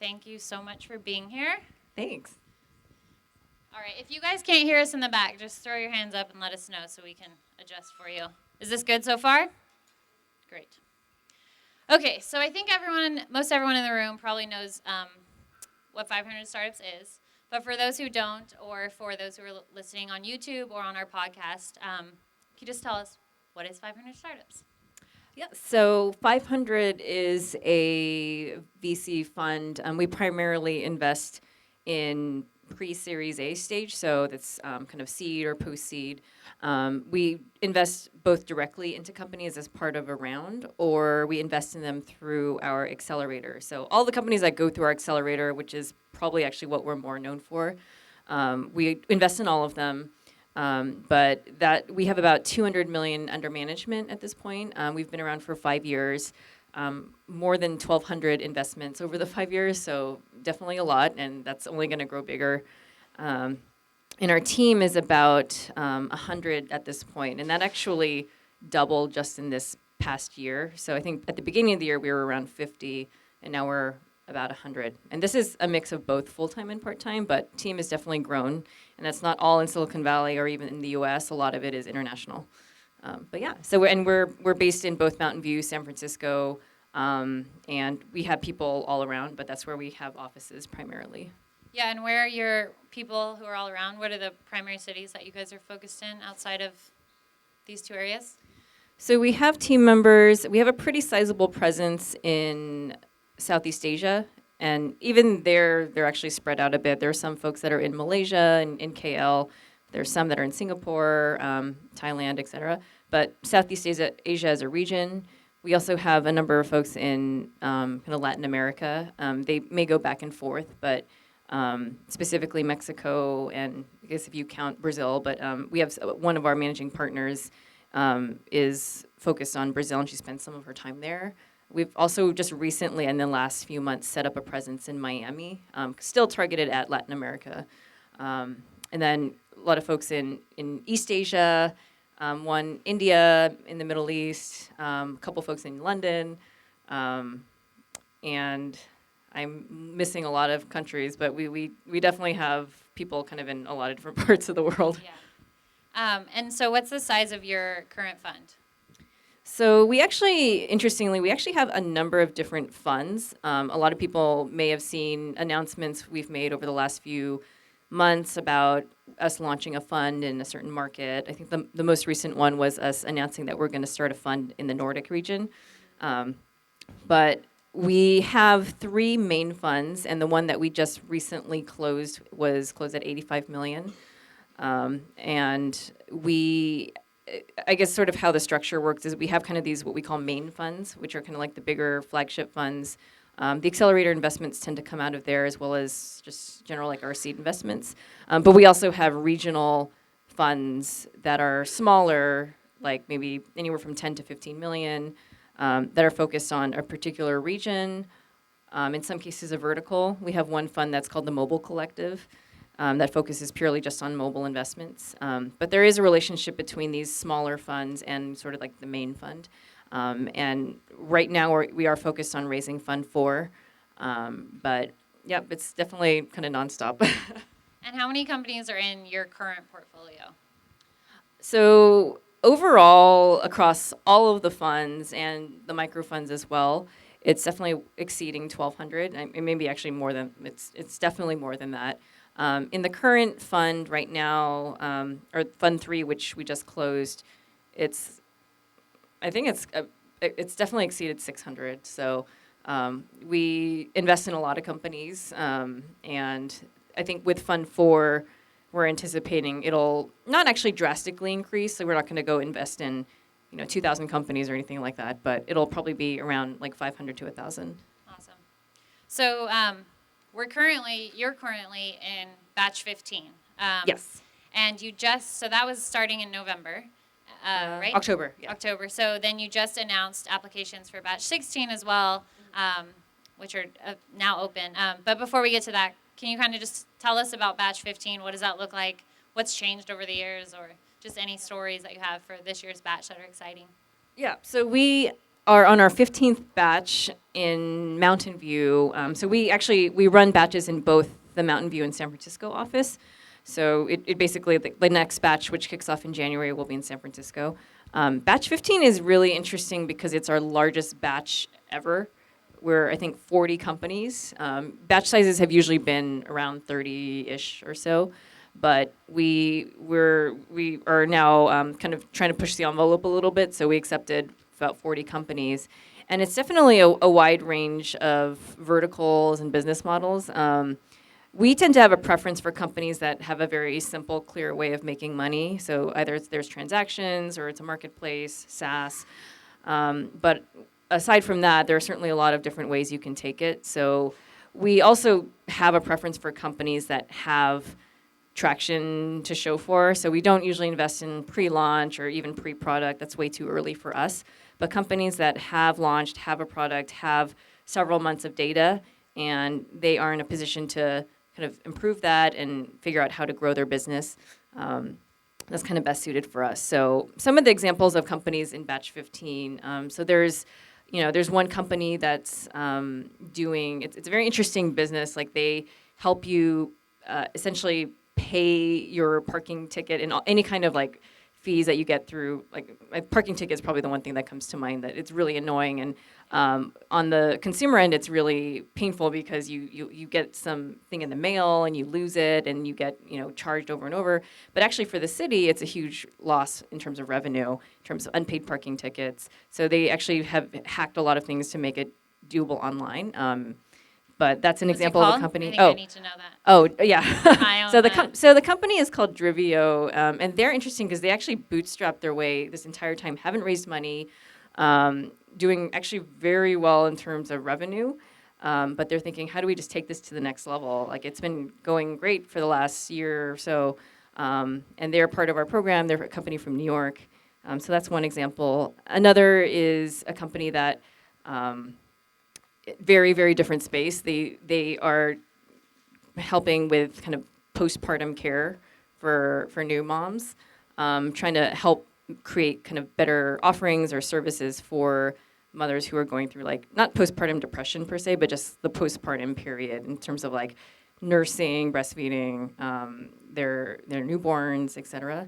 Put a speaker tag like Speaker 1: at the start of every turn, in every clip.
Speaker 1: thank you so much for being here.
Speaker 2: Thanks.
Speaker 1: All right, if you guys can't hear us in the back, just throw your hands up and let us know so we can adjust for you. Is this good so far? Great. Okay, so I think most everyone in the room probably knows what 500 Startups is. But for those who don't, or for those who are listening on YouTube or on our podcast, can you just tell us, what is 500 Startups?
Speaker 2: Yeah, so 500 is a VC fund. We primarily invest in pre-Series A stage, so that's kind of seed or post-seed. We invest both directly into companies as part of a round, or we invest in them through our accelerator. So all the companies that go through our accelerator, which is probably actually what we're more known for, we invest in all of them. But that we have about 200 million under management at this point. We've been around for 5 years, more than 1,200 investments over the 5 years, so definitely a lot, and that's only going to grow bigger. And our team is about 100 at this point, and that actually doubled just in this past year. So I think at the beginning of the year we were around 50, and now we're about 100. And this is a mix of both full-time and part-time, but team has definitely grown. And that's not all in Silicon Valley or even in the U.S. A lot of it is international. But yeah, so we're based in both Mountain View, San Francisco, and we have people all around, but that's where we have offices primarily.
Speaker 1: Yeah, and where are your people who are all around? What are the primary cities that you guys are focused in outside of these two areas?
Speaker 2: So we have team members. We have a pretty sizable presence in Southeast Asia, and even there, they're actually spread out a bit. There are some folks that are in Malaysia and in KL. There's some that are in Singapore, Thailand, et cetera. But Southeast Asia as a region. We also have a number of folks in kind of Latin America. They may go back and forth, but specifically Mexico, and I guess if you count Brazil, but we have one of our managing partners is focused on Brazil, and she spends some of her time there. We've also just recently, in the last few months, set up a presence in Miami, still targeted at Latin America. And then a lot of folks in East Asia, one India, in the Middle East, a couple folks in London, and I'm missing a lot of countries, but we definitely have people kind of in a lot of different parts of the world.
Speaker 1: Yeah. And so what's the size of your current fund?
Speaker 2: So interestingly, we actually have a number of different funds. A lot of people may have seen announcements we've made over the last few months about us launching a fund in a certain market. I think the most recent one was us announcing that we're going to start a fund in the Nordic region. But we have 3 main funds, and the one that we just recently closed was closed at $85 million. And I guess sort of how the structure works is we have kind of these what we call main funds, which are kind of like the bigger flagship funds. The accelerator investments tend to come out of there, as well as just general like our seed investments. But we also have regional funds that are smaller, like maybe anywhere from 10 to 15 million, that are focused on a particular region. In some cases, a vertical. We have one fund that's called the Mobile Collective. That focuses purely just on mobile investments. But there is a relationship between these smaller funds and sort of like the main fund. And right now we are focused on raising Fund 4. But yeah, it's definitely kind of nonstop.
Speaker 1: And how many companies are in your current portfolio?
Speaker 2: So overall, across all of the funds and the micro funds as well, it's definitely exceeding 1,200. It may be actually more than, it's definitely more than that. In the current fund right now, or Fund 3, which we just closed, I think it's definitely exceeded 600. So we invest in a lot of companies, and I think with Fund 4, we're anticipating it'll not actually drastically increase. So we're not going to go invest in 2,000 companies or anything like that, but it'll probably be around like 500 to 1,000.
Speaker 1: Awesome. So you're currently in batch 15.
Speaker 2: Yes.
Speaker 1: And so that was starting in November, right?
Speaker 2: October, yeah.
Speaker 1: October. So then you just announced applications for batch 16 as well, which are now open. But before we get to that, can you kind of just tell us about batch 15? What does that look like? What's changed over the years, or just any stories that you have for this year's batch that are exciting?
Speaker 2: Yeah, so we are on our 15th batch in Mountain View. So we run batches in both the Mountain View and San Francisco office. So it basically, the next batch, which kicks off in January, will be in San Francisco. Batch 15 is really interesting because it's our largest batch ever. We're, I think, 40 companies. Batch sizes have usually been around 30-ish or so. But we are now kind of trying to push the envelope a little bit, so we accepted about 40 companies. And it's definitely a wide range of verticals and business models. We tend to have a preference for companies that have a very simple, clear way of making money. So either there's transactions or it's a marketplace, SaaS. But aside from that, there are certainly a lot of different ways you can take it. So we also have a preference for companies that have traction to show for. So we don't usually invest in pre-launch or even pre-product. That's way too early for us. But companies that have launched, have a product, have several months of data, and they are in a position to kind of improve that and figure out how to grow their business, that's kind of best suited for us. So some of the examples of companies in batch 15. So there's one company that's doing, it's a very interesting business. Like they help you essentially pay your parking ticket and any kind of like fees that you get through, like my parking ticket is probably the one thing that comes to mind, that it's really annoying. And on the consumer end, it's really painful because you get something in the mail and you lose it and you get charged over and over. But actually for the city, it's a huge loss in terms of revenue, in terms of unpaid parking tickets. So they actually have hacked a lot of things to make it doable online. But that's an example of a company.
Speaker 1: I need to know that.
Speaker 2: Oh, yeah.
Speaker 1: So
Speaker 2: the company is called Drivio, and they're interesting because they actually bootstrapped their way this entire time, haven't raised money, doing actually very well in terms of revenue. But they're thinking, how do we just take this to the next level? Like it's been going great for the last year or so, and they're part of our program. They're a company from New York. So that's one example. Another is a company that very, very different space. They are helping with kind of postpartum care for new moms, trying to help create kind of better offerings or services for mothers who are going through like not postpartum depression per se, but just the postpartum period in terms of like nursing, breastfeeding, their newborns, et cetera.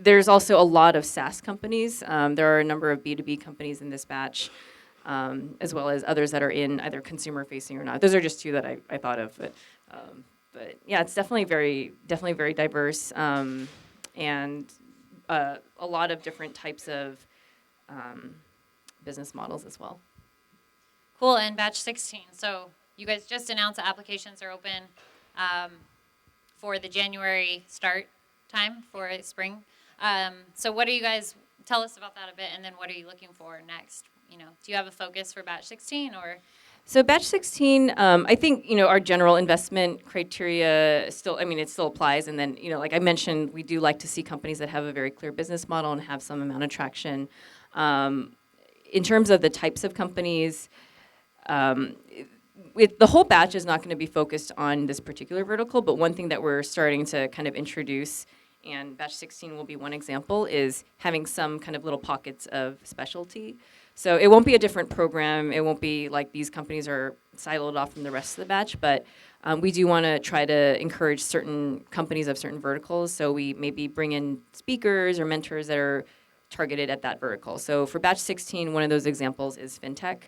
Speaker 2: There's also a lot of SaaS companies. There are a number of B2B companies in this batch, as well as others that are in either consumer-facing or not. Those are just two that I thought of. But yeah, it's definitely very diverse, and a lot of different types of business models as well.
Speaker 1: Cool, and batch 16. So you guys just announced that applications are open for the January start time for spring. So what do you guys, tell us about that a bit, and then what are you looking for next? Do you have a focus for batch 16 or?
Speaker 2: So batch 16, I think, our general investment criteria it still applies. And then, like I mentioned, we do like to see companies that have a very clear business model and have some amount of traction. In terms of the types of companies, the whole batch is not going to be focused on this particular vertical, but one thing that we're starting to kind of introduce, and batch 16 will be one example, is having some kind of little pockets of specialty. So it won't be a different program. It won't be like these companies are siloed off from the rest of the batch, but we do want to try to encourage certain companies of certain verticals. So we maybe bring in speakers or mentors that are targeted at that vertical. So for batch 16, one of those examples is fintech.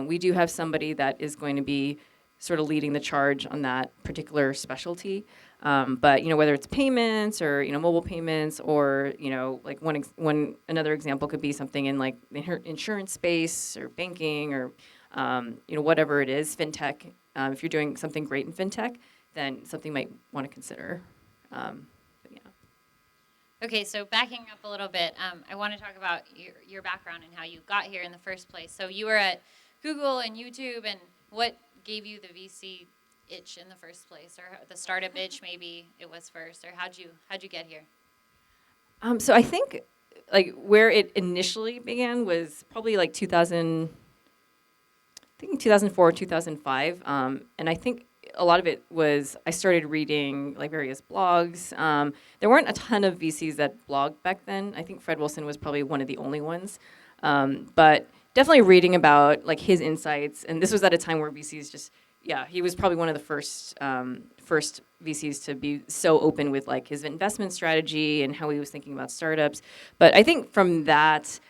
Speaker 2: We do have somebody that is going to be sort of leading the charge on that particular specialty. But whether it's payments or mobile payments or like another example could be something in like the insurance space or banking or whatever it is, fintech. If you're doing something great in fintech, then something you might want to consider.
Speaker 1: Okay, so backing up a little bit, I want to talk about your background and how you got here in the first place. So you were at Google and YouTube, and what gave you the VC itch in the first place, or the startup itch maybe it was first, or how'd you get here?
Speaker 2: So I think like where it initially began was probably like 2004, 2005, and I think a lot of it was I started reading like various blogs. There weren't a ton of VCs that blogged back then. I think Fred Wilson was probably one of the only ones. But definitely reading about like his insights, and this was at a time where VCs just, he was probably one of the first VCs to be so open with like his investment strategy and how he was thinking about startups. But I think from that,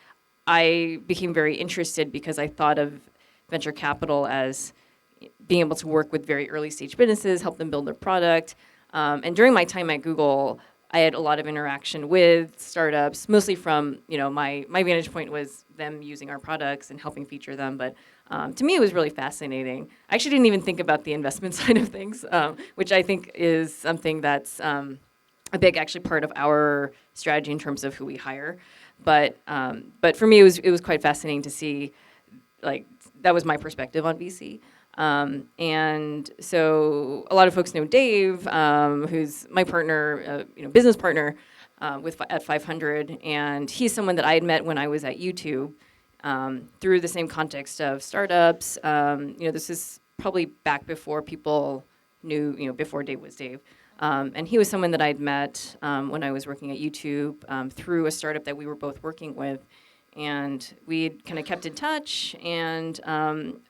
Speaker 2: I became very interested because I thought of venture capital as being able to work with very early stage businesses, help them build their product. And during my time at Google, I had a lot of interaction with startups, mostly from, my vantage point was them using our products and helping feature them. But to me, it was really fascinating. I actually didn't even think about the investment side of things, which I think is something that's a big actually part of our strategy in terms of who we hire. But for me, it was quite fascinating to see, like, that was my perspective on VC. And so a lot of folks know Dave, who's my partner, business partner at 500, and he's someone that I had met when I was at YouTube through the same context of startups. This is probably back before people knew, before Dave was Dave. And he was someone that I'd met when I was working at YouTube through a startup that we were both working with. And we kind of kept in touch, and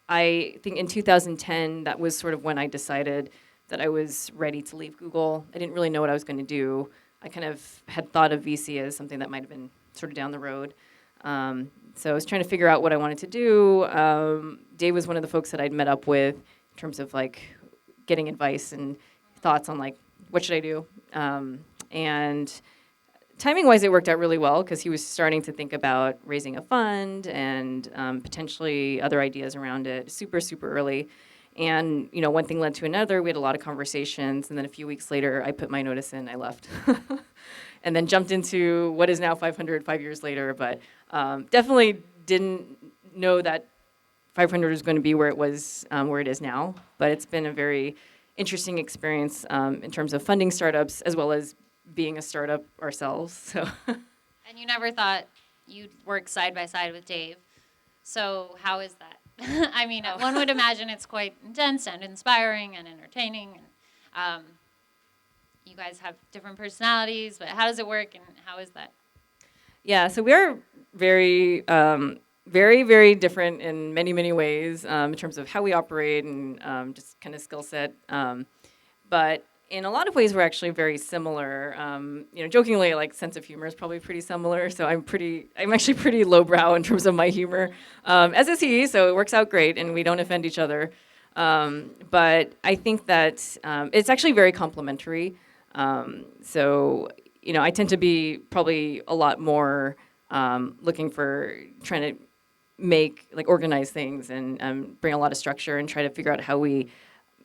Speaker 2: I think in 2010, that was sort of when I decided that I was ready to leave Google. I didn't really know what I was going to do. I kind of had thought of VC as something that might have been sort of down the road. So I was trying to figure out what I wanted to do. Dave was one of the folks that I'd met up with in terms of like getting advice and thoughts on like, what should I do? And timing-wise, it worked out really well because he was starting to think about raising a fund and potentially other ideas around it super, super early. And, one thing led to another. We had a lot of conversations. And then a few weeks later, I put my notice in. I left. And then jumped into what is now 500 5 years later. But definitely didn't know that 500 was going to be where it was, where it is now. But it's been a very interesting experience in terms of funding startups as well as being a startup ourselves. So.
Speaker 1: And you never thought you'd work side by side with Dave. So how is that? I mean, one would imagine it's quite intense and inspiring and entertaining. And you guys have different personalities, but how does it work and how is that?
Speaker 2: Yeah, so we are very, very, very different in many, many ways in terms of how we operate and just kind of skill set. But in a lot of ways, we're actually very similar. Jokingly, like sense of humor is probably pretty similar. So I'm actually pretty lowbrow in terms of my humor, as is he. So it works out great, and we don't offend each other. But I think that it's actually very complementary. So I tend to be probably a lot more looking for trying to organize things and bring a lot of structure and try to figure out how we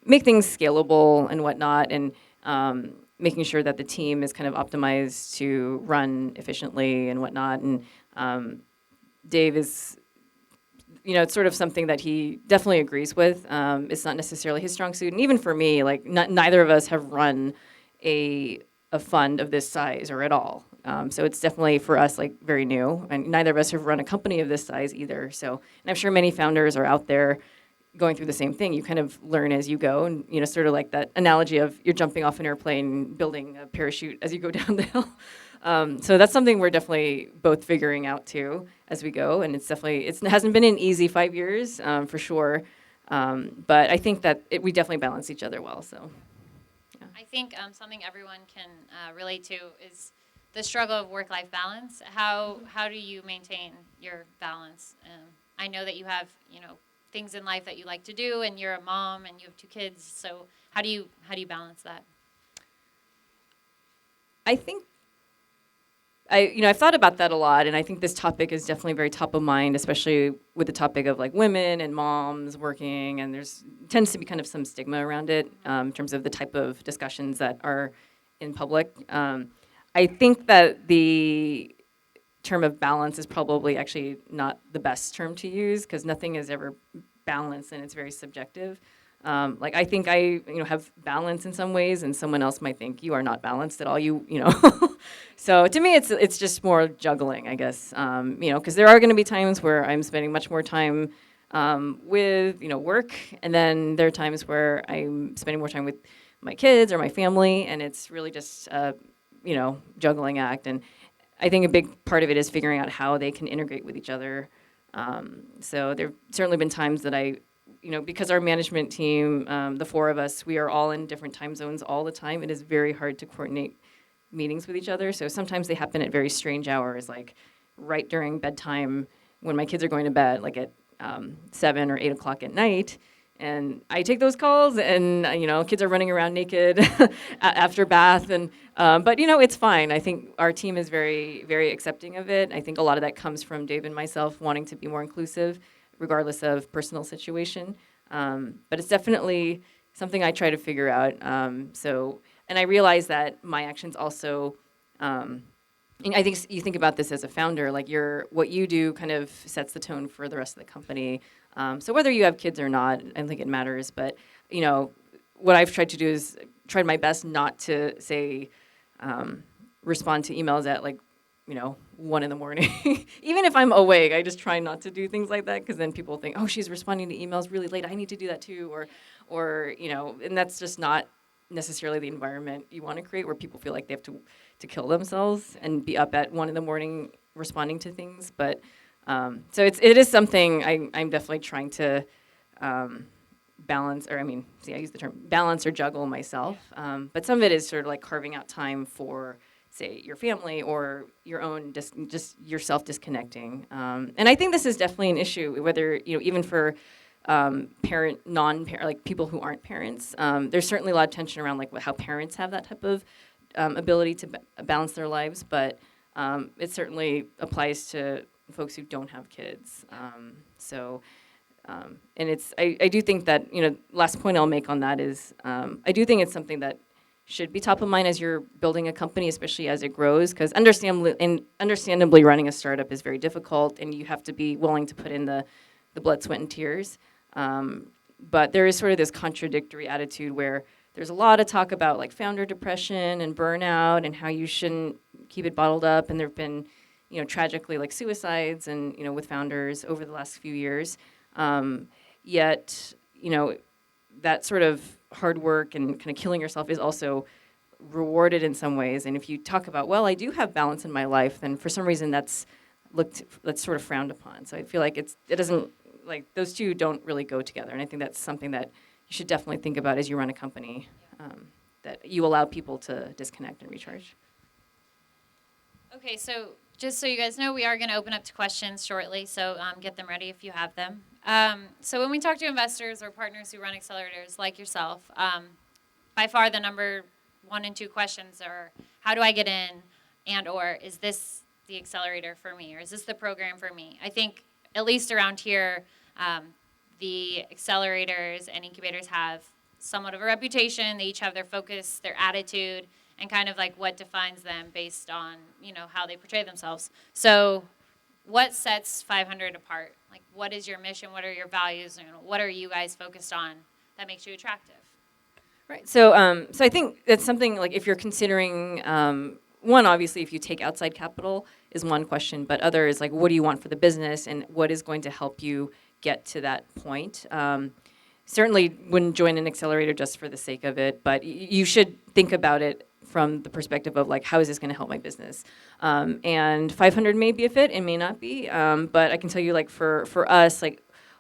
Speaker 2: make things scalable and whatnot, and making sure that the team is kind of optimized to run efficiently and whatnot. And Dave is, it's sort of something that he definitely agrees with. It's not necessarily his strong suit, and even for me, like neither of us have run a fund of this size or at all. So it's definitely for us like very new, and neither of us have run a company of this size either. So, and I'm sure many founders are out there going through the same thing. You kind of learn as you go, and sort of like that analogy of you're jumping off an airplane, building a parachute as you go down the hill. So that's something we're definitely both figuring out too as we go, and it hasn't been an easy 5 years for sure, but I think that we definitely balance each other well. So yeah.
Speaker 1: I think something everyone can relate to is the struggle of work-life balance. How do you maintain your balance? I know that you have things in life that you like to do, and you're a mom and you have 2 kids. So how do you balance that?
Speaker 2: I think I've thought about that a lot, and I think this topic is definitely very top of mind, especially with the topic of like women and moms working, and there's tends to be kind of some stigma around it in terms of the type of discussions that are in public. I think that the term of balance is probably actually not the best term to use because nothing is ever balanced and it's very subjective. I think I have balance in some ways, and someone else might think you are not balanced at all. So to me, it's just more juggling, I guess. Because there are going to be times where I'm spending much more time with work, and then there are times where I'm spending more time with my kids or my family, and it's really just juggling act. And I think a big part of it is figuring out how they can integrate with each other. So there've certainly been times that because our management team, the four of us, we are all in different time zones all the time. It is very hard to coordinate meetings with each other. So sometimes they happen at very strange hours, like right during bedtime when my kids are going to bed, like at 7 or 8 o'clock at night. And I take those calls, and kids are running around naked after bath, but it's fine. I think our team is very, very accepting of it. I think a lot of that comes from Dave and myself wanting to be more inclusive, regardless of personal situation. But it's definitely something I try to figure out. And I realize that my actions also. And I think you think about this as a founder, like what you do kind of sets the tone for the rest of the company. So whether you have kids or not, I don't think it matters. But what I've tried to do is tried my best not to say respond to emails at 1 in the morning. Even if I'm awake, I just try not to do things like that, because then people think, oh, she's responding to emails really late. I need to do that too, or and that's just not necessarily the environment you want to create, where people feel like they have to kill themselves and be up at 1 in the morning responding to things. But so it is something I'm definitely trying to balance, or I use the term balance or juggle myself. But some of it is sort of like carving out time for, say, your family or your own just yourself disconnecting. And I think this is definitely an issue, whether even for parent, non-parent, like people who aren't parents. There's certainly a lot of tension around how parents have that type of ability to balance their lives, but it certainly applies to folks who don't have kids. And I do think that, last point I'll make on that is, I do think it's something that should be top of mind as you're building a company, especially as it grows, because understandably running a startup is very difficult, and you have to be willing to put in the blood, sweat, and tears. But there is sort of this contradictory attitude where there's a lot of talk about founder depression and burnout and how you shouldn't keep it bottled up. And there have been, tragically suicides and, with founders over the last few years. Yet, that sort of hard work and kind of killing yourself is also rewarded in some ways. And if you talk about, well, I do have balance in my life, then for some reason that's sort of frowned upon. So I feel like it doesn't, those two don't really go together. And I think that's something that you should definitely think about as you run a company, that you allow people to disconnect and recharge.
Speaker 1: Okay, so just so you guys know, we are going to open up to questions shortly, so get them ready if you have them. So when we talk to investors or partners who run accelerators like yourself, by far the number 1 and 2 questions are, how do I get in, and or is this the accelerator for me, or is this the program for me? I think at least around here, the accelerators and incubators have somewhat of a reputation. They each have their focus, their attitude, and kind of what defines them based on, how they portray themselves. So what sets 500 apart? What is your mission? What are your values? And what are you guys focused on that makes you attractive?
Speaker 2: Right. So I think that's something, if you're considering, one, obviously, if you take outside capital is one question, but other is what do you want for the business and what is going to help you get to that point? Certainly wouldn't join an accelerator just for the sake of it, but you should think about it from the perspective of how is this going to help my business? And 500 may be a fit, it may not be, but I can tell you for us,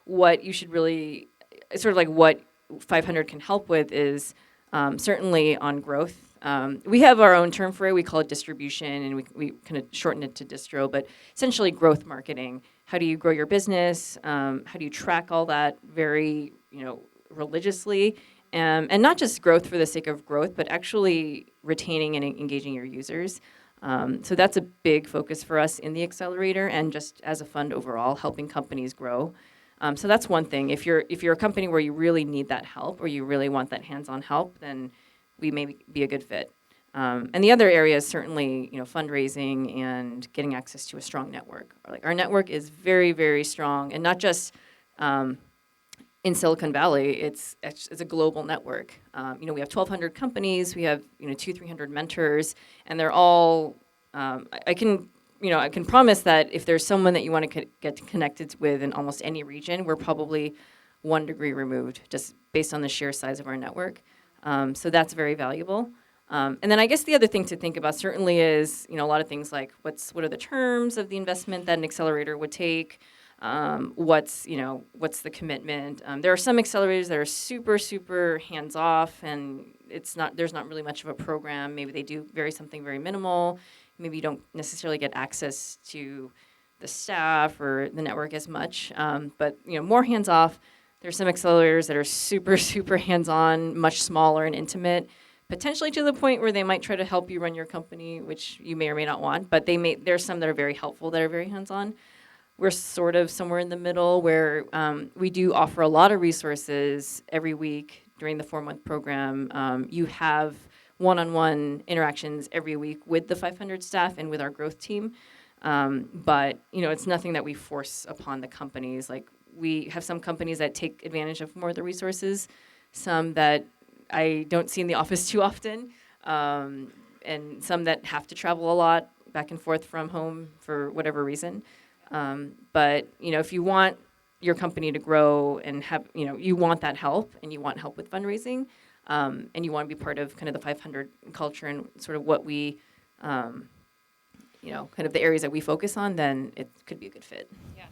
Speaker 2: what you should really, sort of what 500 can help with is certainly on growth. We have our own term for it. We call it distribution, and we kind of shorten it to distro, but essentially growth marketing. How do you grow your business? How do you track all that very, religiously? And not just growth for the sake of growth, but actually retaining and engaging your users. So that's a big focus for us in the accelerator, and just as a fund overall, helping companies grow. So that's one thing. If you're a company where you really need that help, or you really want that hands-on help, then we may be a good fit. And the other area is certainly, fundraising and getting access to a strong network. Our network is very, very strong, and not just in Silicon Valley. It's a global network. We have 1,200 companies. We have 200-300 mentors, and they're all. I can I can promise that if there's someone that you want to get connected with in almost any region, we're probably 1 degree removed, just based on the sheer size of our network. So that's very valuable. And then I guess the other thing to think about certainly is, a lot of things like what are the terms of the investment that an accelerator would take? What's the commitment? There are some accelerators that are super, super hands off, and there's not really much of a program. Maybe they do something very minimal. Maybe you don't necessarily get access to the staff or the network as much. But more hands off. There's some accelerators that are super, super hands on, much smaller and intimate, potentially to the point where they might try to help you run your company, which you may or may not want. But there's some that are very helpful that are very hands on. We're sort of somewhere in the middle where we do offer a lot of resources every week during the 4-month program. You have one-on-one interactions every week with the 500 staff and with our growth team. But, it's nothing that we force upon the companies. Like, we have some companies that take advantage of more of the resources, some that I don't see in the office too often, and some that have to travel a lot back and forth from home for whatever reason. But, if you want your company to grow and have, you want that help and you want help with fundraising, and you want to be part of kind of the 500 culture and sort of what we, kind of the areas that we focus on, then it could be a good fit.
Speaker 1: Yeah.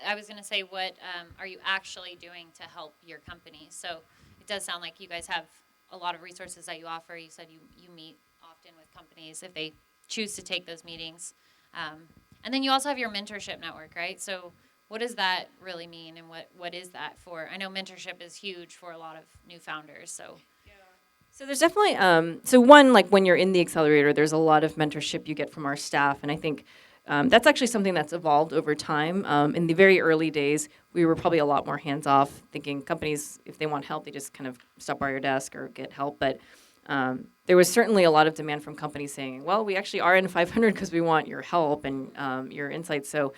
Speaker 1: I was going to say, what are you actually doing to help your company? So it does sound like you guys have a lot of resources that you offer. You said you meet often with companies if they choose to take those meetings. And then you also have your mentorship network, right? So what does that really mean, and what is that for? I know mentorship is huge for a lot of new founders.
Speaker 2: So there's definitely, one, like when you're in the accelerator, there's a lot of mentorship you get from our staff. And I think that's actually something that's evolved over time. In the very early days, we were probably a lot more hands-off, thinking companies, if they want help, they just kind of stop by your desk or get help. But there was certainly a lot of demand from companies saying, well, we actually are in 500 because we want your help and your insights. So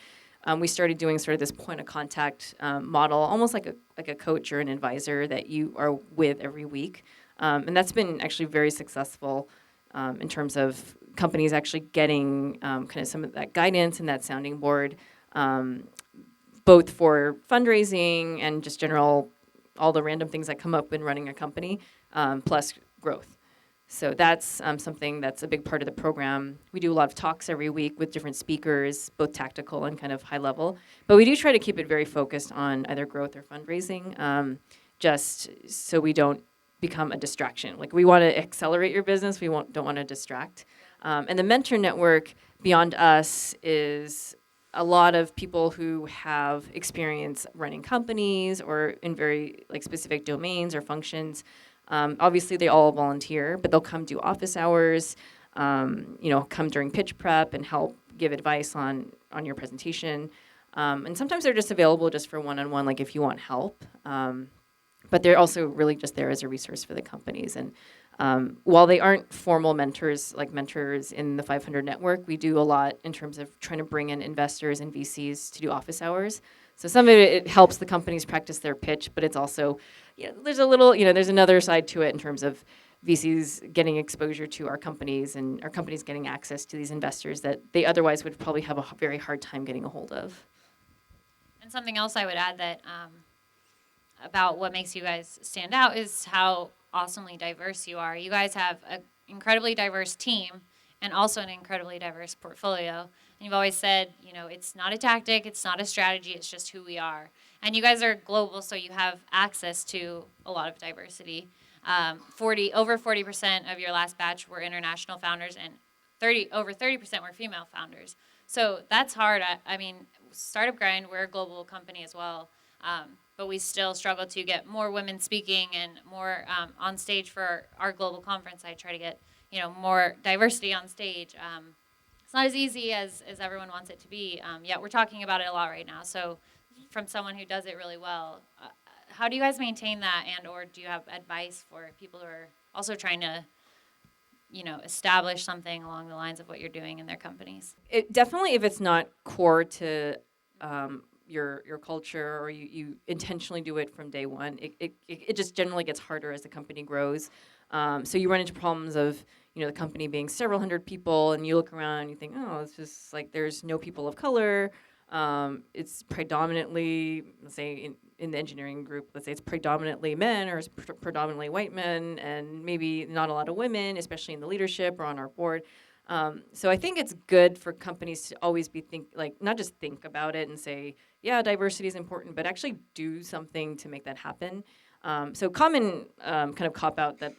Speaker 2: we started doing sort of this point of contact model, almost like a coach or an advisor that you are with every week. And that's been actually very successful in terms of companies actually getting kind of some of that guidance and that sounding board, both for fundraising and just all the random things that come up when running a company, plus growth. So that's something that's a big part of the program. We do a lot of talks every week with different speakers, both tactical and kind of high level. But we do try to keep it very focused on either growth or fundraising, just so we don't become a distraction. Like, we want to accelerate your business. We don't want to distract. And the mentor network beyond us is a lot of people who have experience running companies or in very specific domains or functions. Obviously, they all volunteer, but they'll come do office hours, come during pitch prep and help give advice on your presentation. And sometimes they're just available just for one-on-one, like if you want help. But they're also really just there as a resource for the companies. And while they aren't formal mentors, like mentors in the 500 network, we do a lot in terms of trying to bring in investors and VCs to do office hours. So some of it helps the companies practice their pitch, but it's also, there's a little, there's another side to it in terms of VCs getting exposure to our companies and our companies getting access to these investors that they otherwise would probably have a very hard time getting a hold of.
Speaker 1: And something else I would add that about what makes you guys stand out is how awesomely diverse you are. You guys have an incredibly diverse team and also an incredibly diverse portfolio. And you've always said, it's not a tactic, it's not a strategy, it's just who we are. And you guys are global, so you have access to a lot of diversity. Over 40% of your last batch were international founders, and over 30% were female founders. So that's hard. I mean, Startup Grind, we're a global company as well. But we still struggle to get more women speaking and more on stage for our global conference. I try to get more diversity on stage. It's not as easy as everyone wants it to be. Yet we're talking about it a lot right now. So from someone who does it really well, how do you guys maintain that, and or do you have advice for people who are also trying to establish something along the lines of what you're doing in their companies?
Speaker 2: It definitely, if it's not core to your culture, or you intentionally do it from day one, it just generally gets harder as the company grows. So you run into problems of, the company being several hundred people, and you look around and you think, oh, it's just like there's no people of color. It's predominantly, let's say in the engineering group, let's say it's predominantly men or it's predominantly white men, and maybe not a lot of women, especially in the leadership or on our board. So I think it's good for companies to always be not just think about it and say, yeah, diversity is important, but actually do something to make that happen. So common kind of cop out that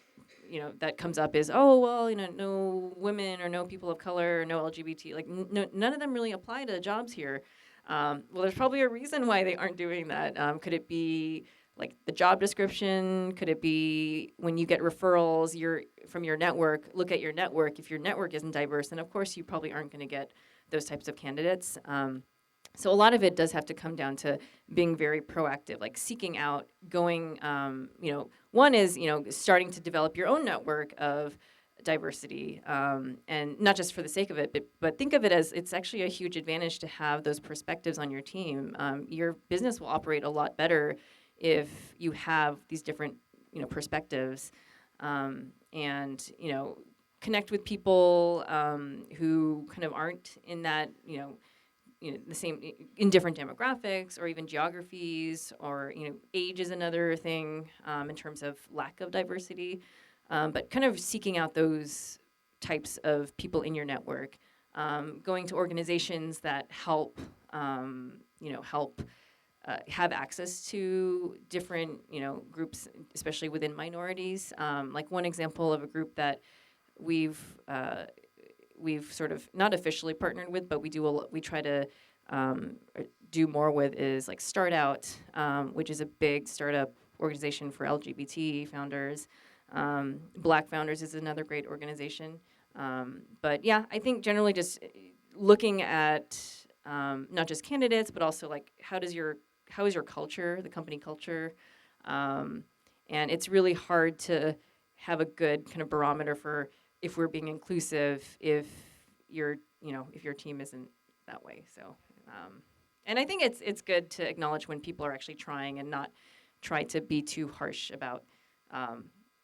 Speaker 2: that comes up is, oh, well, no women or no people of color or no LGBT, none of them really apply to jobs here. Well, there's probably a reason why they aren't doing that. Could it be like the job description? Could it be when you get referrals from your network, look at your network. If your network isn't diverse, then of course you probably aren't going to get those types of candidates. So a lot of it does have to come down to being very proactive, like seeking out, going, one is, starting to develop your own network of diversity, and not just for the sake of it, but think of it as it's actually a huge advantage to have those perspectives on your team. Your business will operate a lot better if you have these different, perspectives, and, connect with people who kind of aren't in that, the same in different demographics or even geographies, or age is another thing in terms of lack of diversity, but kind of seeking out those types of people in your network, going to organizations that help have access to different groups, especially within minorities. Like one example of a group that we've sort of not officially partnered with, but we try to do more with is like Start Out, which is a big startup organization for LGBT founders. Black Founders is another great organization. But yeah, I think generally just looking at not just candidates, but also like how is your culture, the company culture, and it's really hard to have a good kind of barometer for if we're being inclusive, if your team isn't that way. So, and I think it's good to acknowledge when people are actually trying and not try to be too harsh about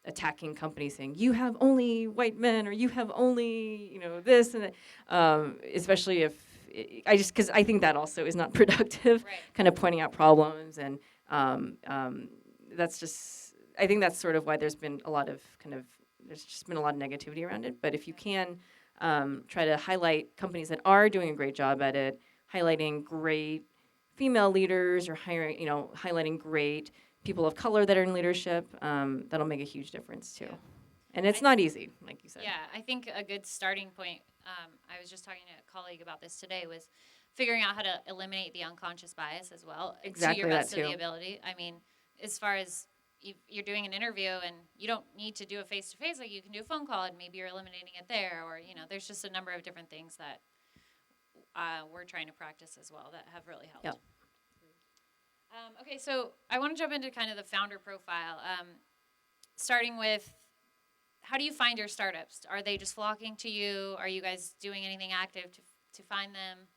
Speaker 2: attacking companies, saying you have only white men or you have only this and that. Especially if because I think that also is not productive.
Speaker 1: Right.
Speaker 2: Kind of pointing out problems, and that's just, I think that's sort of why there's been a lot of there's just been a lot of negativity around it. But if you can try to highlight companies that are doing a great job at it, highlighting great female leaders or highlighting great people of color that are in leadership, that'll make a huge difference too.
Speaker 1: Yeah.
Speaker 2: And it's not easy, like you said.
Speaker 1: Yeah, I think a good starting point, I was just talking to a colleague about this today, was figuring out how to eliminate the unconscious bias as well.
Speaker 2: Exactly,
Speaker 1: to your best
Speaker 2: that
Speaker 1: of
Speaker 2: too.
Speaker 1: the ability. I mean, as far as you're doing an interview and you don't need to do a face-to-face, like you can do a phone call and maybe you're eliminating it there, or there's just a number of different things that we're trying to practice as well that have really helped.
Speaker 2: Yep.
Speaker 1: Okay, so I want to jump into kind of the founder profile, starting with, how do you find your startups? Are they just flocking to you? Are you guys doing anything active to find them?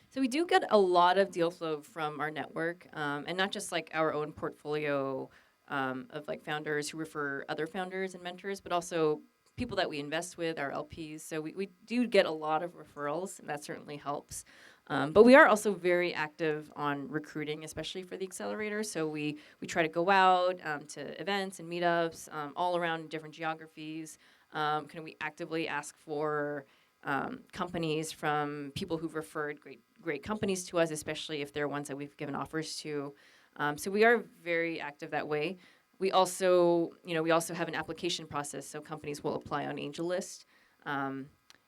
Speaker 2: So we do get a lot of deal flow from our network, and not just like our own portfolio of like founders who refer other founders and mentors, but also people that we invest with, our LPs. So we do get a lot of referrals, and that certainly helps. But we are also very active on recruiting, especially for the accelerator. So we try to go out to events and meetups all around different geographies. We actively ask for companies from people who've referred great companies to us, especially if they're ones that we've given offers to. So we are very active that way. We also have an application process, so companies will apply on AngelList.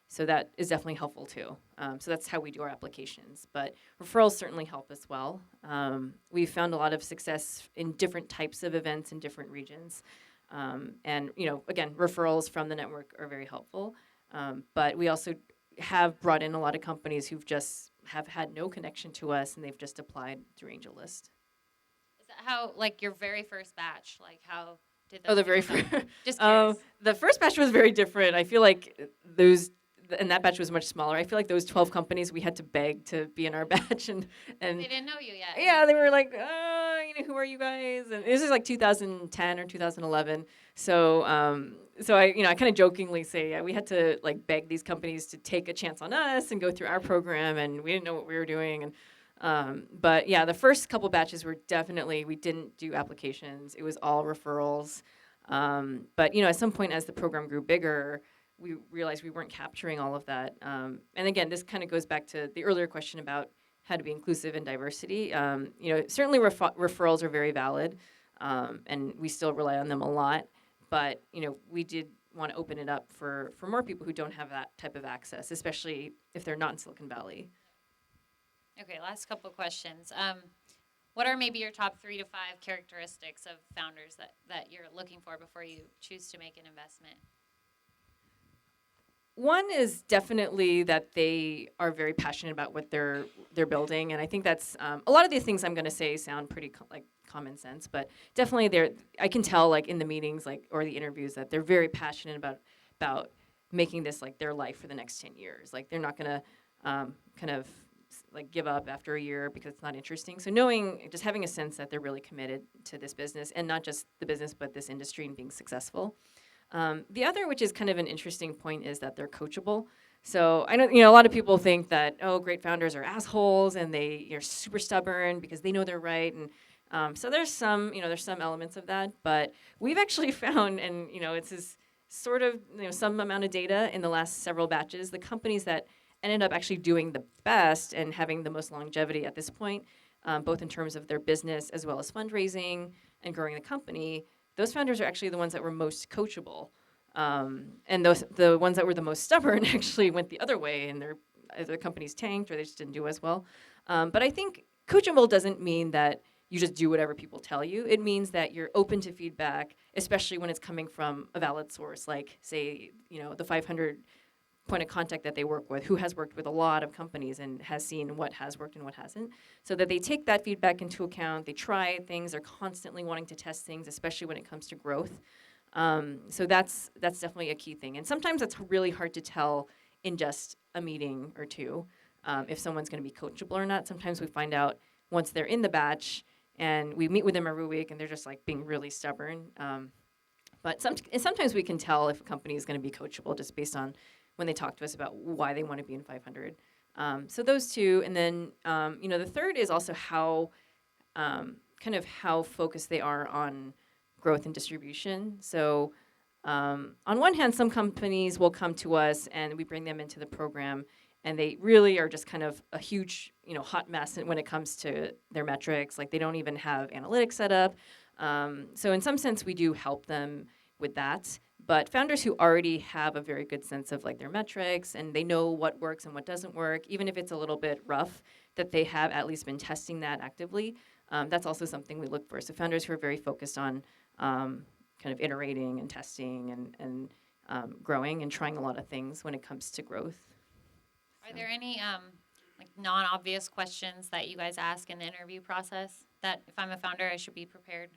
Speaker 2: So that is definitely helpful too. So that's how we do our applications. But referrals certainly help as well. We've found a lot of success in different types of events in different regions. And again, referrals from the network are very helpful. But we also have brought in a lot of companies who've just have had no connection to us, and they've just applied through AngelList.
Speaker 1: Is that how, like, your very first batch, like, how did those?
Speaker 2: Oh, the very first.
Speaker 1: Just curious.
Speaker 2: The first batch was very different. I feel like and that batch was much smaller. I feel like those 12 companies we had to beg to be in our batch, and
Speaker 1: they didn't know you yet.
Speaker 2: yeah, they were like, who are you guys? And this is like 2010 or 2011. So, so I kind of jokingly say, yeah, we had to like beg these companies to take a chance on us and go through our program, and we didn't know what we were doing. And but yeah, the first couple batches were definitely, we didn't do applications. It was all referrals. But at some point, as the program grew bigger, we realized we weren't capturing all of that. And again, this kind of goes back to the earlier question about how to be inclusive and diversity. Certainly referrals are very valid, and we still rely on them a lot. But we did want to open it up for more people who don't have that type of access, especially if they're not in Silicon Valley.
Speaker 1: Okay, last couple questions. What are maybe your top 3 to 5 characteristics of founders that you're looking for before you choose to make an investment?
Speaker 2: One is definitely that they are very passionate about what they're building, and I think that's a lot of these things I'm going to say sound pretty common sense, but definitely I can tell like in the meetings or the interviews that they're very passionate about making this like their life for the next 10 years. Like they're not going to kind of like give up after a year because it's not interesting. So just having a sense that they're really committed to this business, and not just the business but this industry and being successful. The other, which is kind of an interesting point, is that they're coachable. So I know a lot of people think that great founders are assholes and they're super stubborn because they know they're right, and so there's some elements of that. But we've actually found, and it's this sort of some amount of data in the last several batches, the companies that ended up actually doing the best and having the most longevity at this point, both in terms of their business as well as fundraising and growing the company. Those founders are actually the ones that were most coachable. And the ones that were the most stubborn actually went the other way, and their companies tanked or they just didn't do as well. But I think coachable doesn't mean that you just do whatever people tell you. It means that you're open to feedback, especially when it's coming from a valid source, like, say, the 500 point of contact that they work with, who has worked with a lot of companies and has seen what has worked and what hasn't, so that they take that feedback into account. They try things. They're constantly wanting to test things, especially when it comes to growth. So that's definitely a key thing. And sometimes it's really hard to tell in just a meeting or two if someone's going to be coachable or not. Sometimes we find out once they're in the batch and we meet with them every week and they're just like being really stubborn. But sometimes we can tell if a company is going to be coachable just based on when they talk to us about why they want to be in 500. So those two. And then, the third is also how focused they are on growth and distribution. So on one hand, some companies will come to us and we bring them into the program, and they really are just kind of a huge, hot mess when it comes to their metrics. Like they don't even have analytics set up. So in some sense, we do help them with that. But founders who already have a very good sense of like their metrics and they know what works and what doesn't work, even if it's a little bit rough, that they have at least been testing that actively, that's also something we look for. So founders who are very focused on kind of iterating and testing and growing and trying a lot of things when it comes to growth.
Speaker 1: Are there any like non-obvious questions that you guys ask in the interview process that if I'm a founder I should be prepared?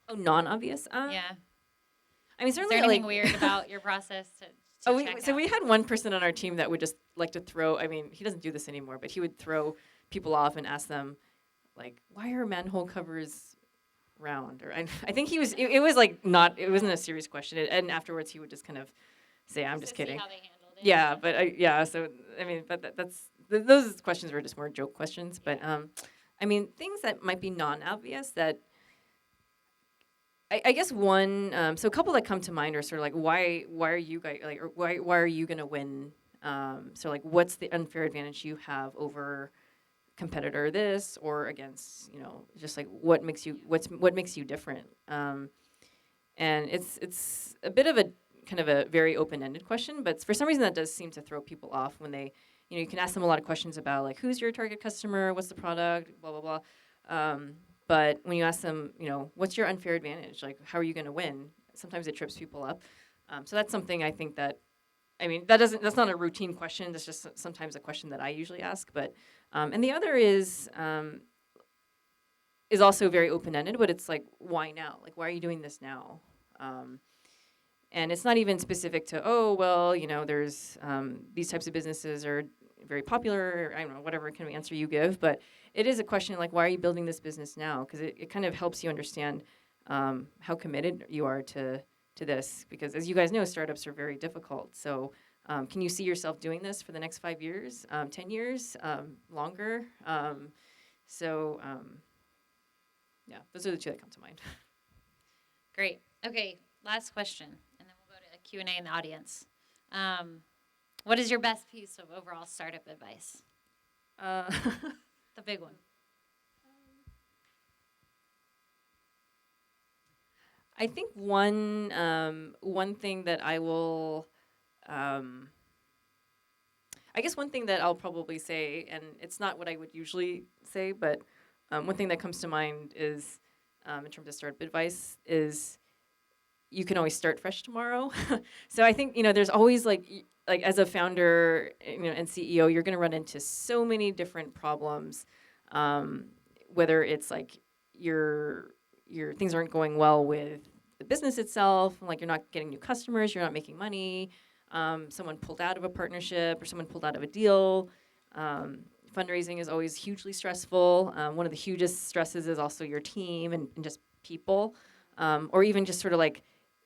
Speaker 2: Oh, non-obvious?
Speaker 1: Yeah.
Speaker 2: I mean,
Speaker 1: Is
Speaker 2: certainly,
Speaker 1: there anything weird about your process to check out?
Speaker 2: We had one person on our team that would just like to throw, I mean, he doesn't do this anymore, but he would throw people off and ask them, like, why are manhole covers round? Or I think it was like not, it wasn't a serious question. And afterwards he would just kind of say, I'm just kidding.
Speaker 1: See how they handled it.
Speaker 2: Yeah, but so, I mean, but those questions were just more joke questions. But, I mean, things that might be non-obvious that, I guess one, so a couple that come to mind are sort of like, why are you guys, like, or why are you going to win? So like, what's the unfair advantage you have over competitor this or against, just like what makes you different? And it's a bit of a kind of a very open-ended question, but for some reason that does seem to throw people off when they, you can ask them a lot of questions about like, who's your target customer? What's the product? Blah, blah, blah. But when you ask them, what's your unfair advantage? Like, how are you going to win? Sometimes it trips people up. So that's something I think that, I mean, that's not a routine question. That's just sometimes a question that I usually ask. But, and the other is also very open-ended, but it's like, why now? Like, why are you doing this now? And it's not even specific to, there's these types of businesses are very popular, or I don't know, whatever kind of answer you give, but it is a question like, why are you building this business now? Because it kind of helps you understand how committed you are to this. Because as you guys know, startups are very difficult. So can you see yourself doing this for the next 5 years, 10 years, longer? Yeah, those are the two that come to mind.
Speaker 1: Great. Okay, last question, and then we'll go to a Q&A in the audience. What is your best piece of overall startup advice? The big one.
Speaker 2: I think one thing that I will, I guess one thing that I'll probably say, and it's not what I would usually say, but one thing that comes to mind is, in terms of startup advice, is you can always start fresh tomorrow. So I think, there's always like as a founder, and CEO, you're going to run into so many different problems, whether it's like your things aren't going well with the business itself, like you're not getting new customers, you're not making money, someone pulled out of a partnership or someone pulled out of a deal. Fundraising is always hugely stressful. One of the hugest stresses is also your team and just people, or even just sort of like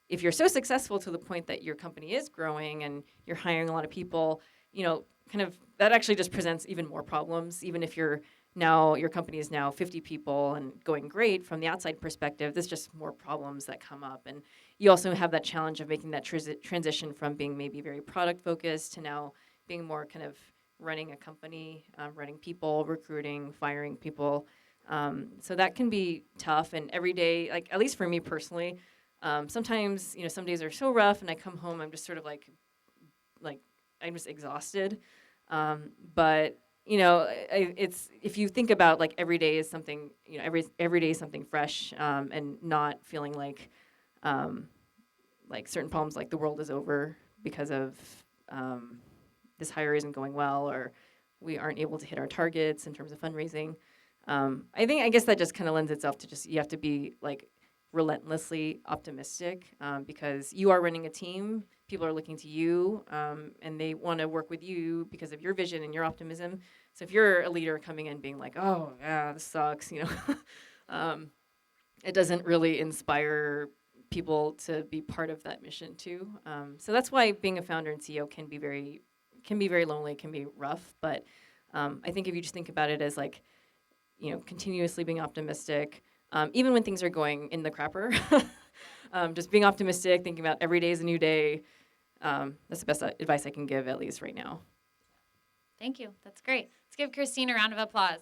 Speaker 2: if you're so successful to the point that your company is growing and you're hiring a lot of people, kind of that actually just presents even more problems. Even if your company is now 50 people and going great from the outside perspective, there's just more problems that come up. And you also have that challenge of making that transition from being maybe very product focused to now being more kind of running a company, running people, recruiting, firing people. So that can be tough. And every day, like at least for me personally, sometimes, some days are so rough and I come home, I'm just sort of like I'm just exhausted. But, it's, if you think about like every day is something, every day is something fresh, and not feeling like certain problems, like the world is over because of this hire isn't going well, or we aren't able to hit our targets in terms of fundraising. I guess that just kind of lends itself to just, you have to be like relentlessly optimistic, because you are running a team. People are looking to you, and they want to work with you because of your vision and your optimism. So if you're a leader coming in being like, oh, yeah, this sucks, it doesn't really inspire people to be part of that mission too. So that's why being a founder and CEO can be very lonely, can be rough. But I think if you just think about it as like, continuously being optimistic, even when things are going in the crapper, just being optimistic, thinking about every day is a new day. That's the best advice I can give, at least right now.
Speaker 1: Thank you. That's great. Let's give Christine a round of applause.